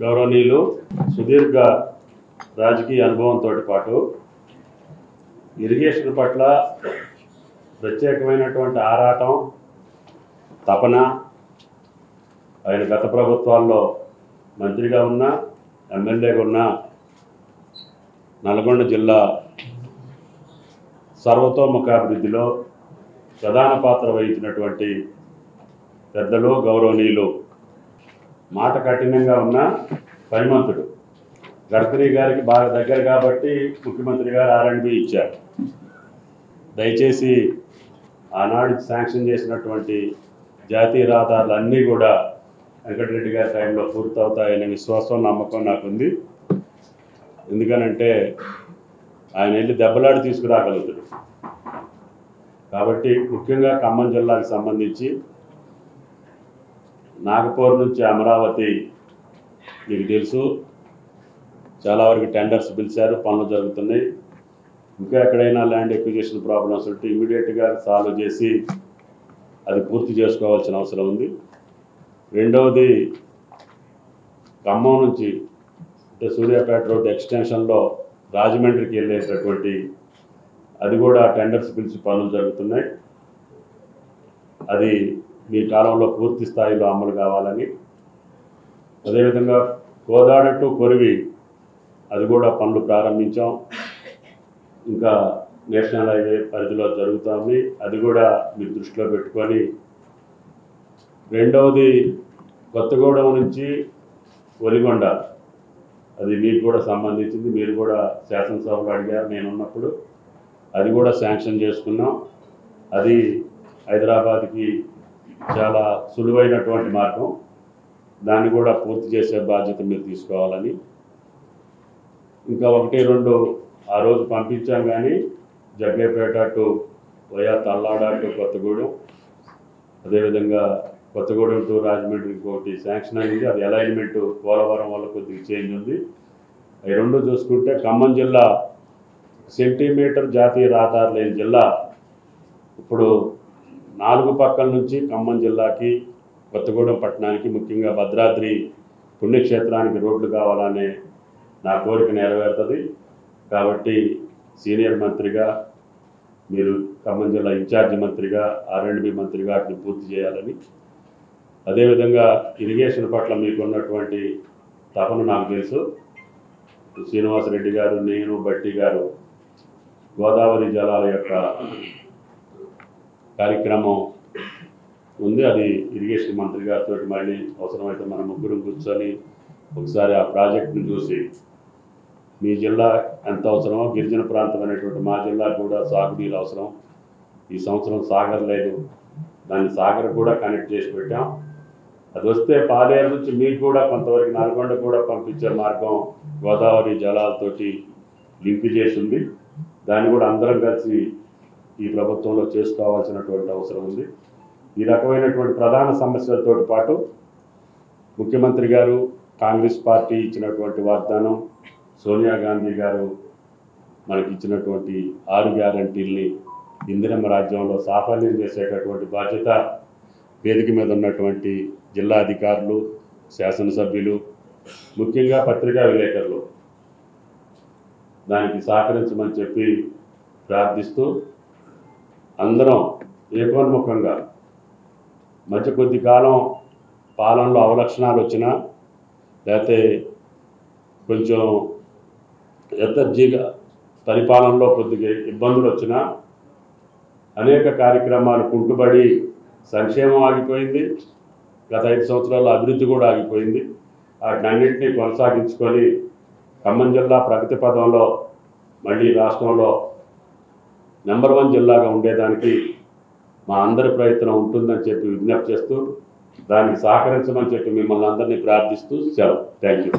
గౌరవనీయులు సుదీర్ఘ రాజకీయ అనుభవంతో పాటు ఇరిగేషన్ పట్ల ప్రత్యేకమైనటువంటి ఆరాటం తపన ఆయన గత ప్రభుత్వాల్లో మంత్రిగా ఉన్న ఎమ్మెల్యేగా ఉన్న నల్గొండ జిల్లా సర్వతోముఖాభివృద్ధిలో ప్రధాన పాత్ర వహించినటువంటి పెద్దలు గౌరవనీయులు మాట కఠినంగా ఉన్న పనిమంతుడు గడ్కరీ గారికి బాగా దగ్గర కాబట్టి ముఖ్యమంత్రి గారు R&B ఇచ్చారు. దయచేసి ఆనాడు శాంక్షన్ చేసినటువంటి జాతీయ రహదారులు అన్నీ కూడా వెంకటరెడ్డి గారి టైంలో పూర్తవుతాయనే విశ్వాసం నమ్మకం నాకుంది. ఎందుకనంటే ఆయన వెళ్ళి దెబ్బలాడి తీసుకురాగలుగుతాడు. కాబట్టి ముఖ్యంగా ఖమ్మం జిల్లాకు సంబంధించి నాగపూర్ నుంచి అమరావతి మీకు తెలుసు, చాలా వరకు టెండర్స్ పిలిచారు, పనులు జరుగుతున్నాయి. ఇంకా ఎక్కడైనా ల్యాండ్ ఎక్విజిషన్ ప్రాబ్లమ్స్ ఉంటే ఇమీడియట్గా సాల్వ్ చేసి అది పూర్తి చేసుకోవాల్సిన అవసరం ఉంది. రెండవది ఖమ్మం నుంచి అంటే సూర్యాపేట రోడ్ ఎక్స్టెన్షన్లో రాజమండ్రికి వెళ్ళేటటువంటి అది కూడా టెండర్స్ పిలిచి పనులు జరుగుతున్నాయి. అది మీ కాలంలో పూర్తి స్థాయిలో అమలు కావాలని, అదేవిధంగా కోదాడ టు కొరివి అది కూడా పనులు ప్రారంభించాం. ఇంకా నేషనల్ హైవే పరిధిలో జరుగుతుంది, అది కూడా మీరు దృష్టిలో పెట్టుకొని. రెండవది కొత్తగూడెం నుంచి ఒలిగొండ అది మీకు కూడా సంబంధించింది, మీరు కూడా శాసనసభలో అడిగారు నేనున్నప్పుడు, అది కూడా శాంక్షన్ చేసుకున్నాం. అది హైదరాబాద్కి చాలా సులువైనటువంటి మార్గం, దాన్ని కూడా పూర్తి చేసే బాధ్యత మీరు తీసుకోవాలని. ఇంకా 1-2 ఆ రోజు పంపించాం, కానీ Jaggepeta to via Tallada to Kothagudem, అదేవిధంగా కొత్తగూడెం టు రాజమండ్రి ఇంకోటి శాంక్షన్ అయింది. అది అలైన్మెంట్ పోలవరం వల్ల కొద్దిగా చేంజ్ ఉంది. అవి రెండు చూసుకుంటే ఖమ్మం జిల్లా సెంటీమీటర్ జాతీయ రహదారి లేని జిల్లా. ఇప్పుడు 4 పక్కల నుంచి ఖమ్మం జిల్లాకి కొత్తగూడెం పట్టణానికి ముఖ్యంగా భద్రాద్రి పుణ్యక్షేత్రానికి రోడ్లు కావాలనే నా కోరిక నెరవేరుతుంది. కాబట్టి సీనియర్ మంత్రిగా మీరు ఖమ్మం జిల్లా ఇన్ఛార్జి మంత్రిగా R&B మంత్రిగా వాటిని పూర్తి చేయాలని, అదేవిధంగా ఇరిగేషన్ పట్ల మీకున్నటువంటి తపన నాకు తెలుసు. శ్రీనివాసరెడ్డి గారు, నేను, బట్టి గారు గోదావరి జలాల యొక్క కార్యక్రమం ఉంది. అది ఇరిగేషన్ మంత్రి గారితో మళ్ళీ అవసరమైతే మన ముగ్గురు కూర్చొని ఒకసారి ఆ ప్రాజెక్టును చూసి మీ జిల్లా ఎంత అవసరమో, గిరిజన ప్రాంతం అనేటువంటి మా జిల్లా కూడా సాగునీరు అవసరం. ఈ సంవత్సరం సాగర్ లేదు, దాన్ని సాగర్ కూడా కనెక్ట్ చేసి పెట్టాం. అది వస్తే పాలేరు నుంచి మీకు కూడా కొంతవరకు నల్గొండ కూడా పంపించే మార్గం గోదావరి జలాలతోటి లింక్ చేసి ఉంది. దాన్ని కూడా అందరం కలిసి ఈ ప్రభుత్వంలో చేసుకోవాల్సినటువంటి అవసరం ఉంది. ఈ రకమైనటువంటి ప్రధాన సమస్యలతో పాటు ముఖ్యమంత్రి గారు కాంగ్రెస్ పార్టీ ఇచ్చినటువంటి వాగ్దానం, సోనియా గాంధీ గారు మనకి ఇచ్చినటువంటి 6 గ్యారంటీల్ని ఇందిరమ్మ రాజ్యంలో సాఫల్యం చేసేటటువంటి బాధ్యత వేదిక మీద ఉన్నటువంటి జిల్లా అధికారులు, శాసనసభ్యులు, ముఖ్యంగా పత్రికా విలేకరులు దానికి సహకరించమని చెప్పి ప్రార్థిస్తూ, అందరం ఏకోన్ముఖంగా మధ్య కొద్ది కాలం పాలనలో అవలక్షణాలు వచ్చినా, లేకపోతే కొంచెం యథర్జీగా పరిపాలనలో కొద్దిగా ఇబ్బందులు వచ్చినా, అనేక కార్యక్రమాలు కుంటుబడి సంక్షేమం ఆగిపోయింది. గత 5 సంవత్సరాల అభివృద్ధి కూడా ఆగిపోయింది. వాటినన్నింటినీ కొనసాగించుకొని ఖమ్మం జిల్లా ప్రగతి పదంలో మళ్ళీ రాష్ట్రంలో నెంబర్ 1 జిల్లాగా ఉండేదానికి మా అందరి ప్రయత్నం ఉంటుందని చెప్పి విజ్ఞప్తి చేస్తూ, దానికి సహకరించమని చెప్పి మిమ్మల్ని అందరినీ ప్రార్థిస్తూ సెలవు. Thank you.